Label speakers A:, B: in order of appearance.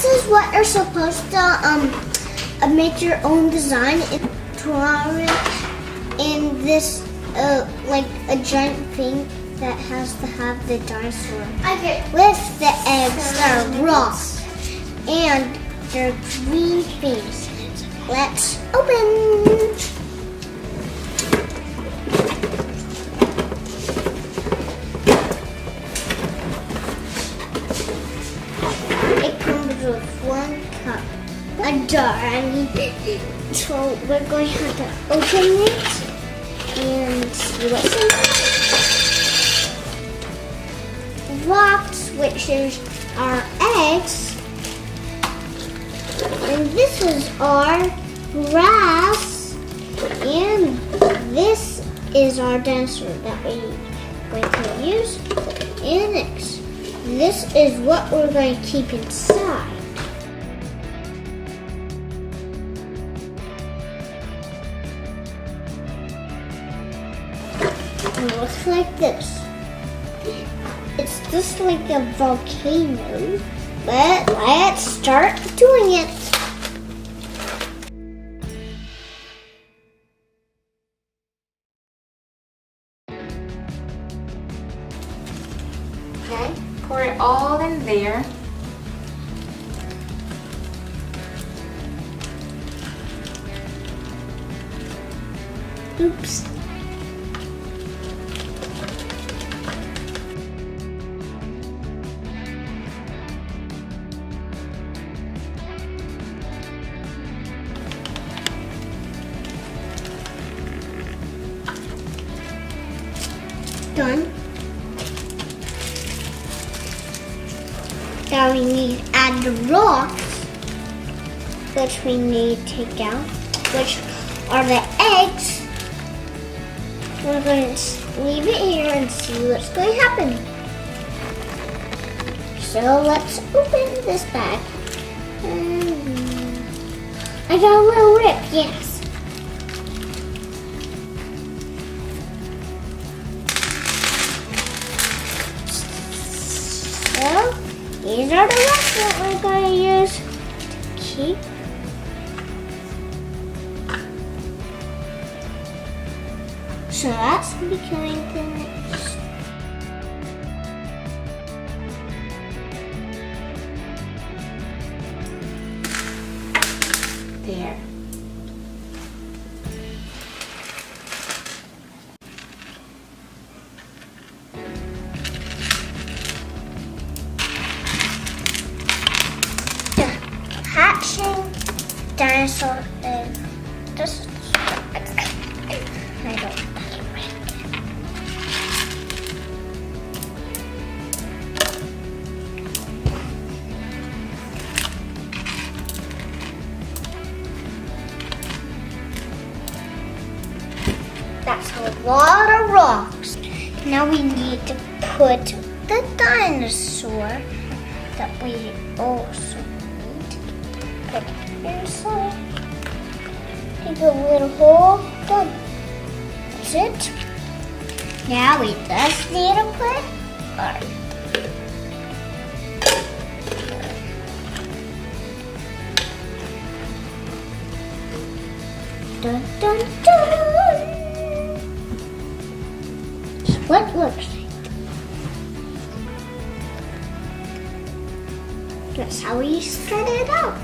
A: this is what you're supposed to make your own design in terrarium in this like a giant thing that has to have the dinosaur. Okay. With the eggs that are raw and their green things. Let's open. It comes with 1 cup, a jar. So we're going to have to open it and see what's in it. Rocks, which is our eggs, and this is our grass, and this is our dinosaur that we're going to use. And next, this is what we're going to keep inside. It looks like this. It's just like a volcano, but let's start doing it.
B: Okay, pour it all in there.
A: Oops. Done. Now we need to add the rocks, which we need to take out, which are the eggs. We're going to leave it here and see what's going to happen. So let's open this bag. I got a little rip, yes. So, these are the rocks that we're going to use to keep. So that's becoming the next.
B: There.
A: Hatching dinosaur egg. This I don't. That's a lot of rocks. Now we need to put the dinosaur that we also need to put inside. Take a little hole. Done. That's it. Now we just need to put our dun dun dun. What looks like? That's how we started out.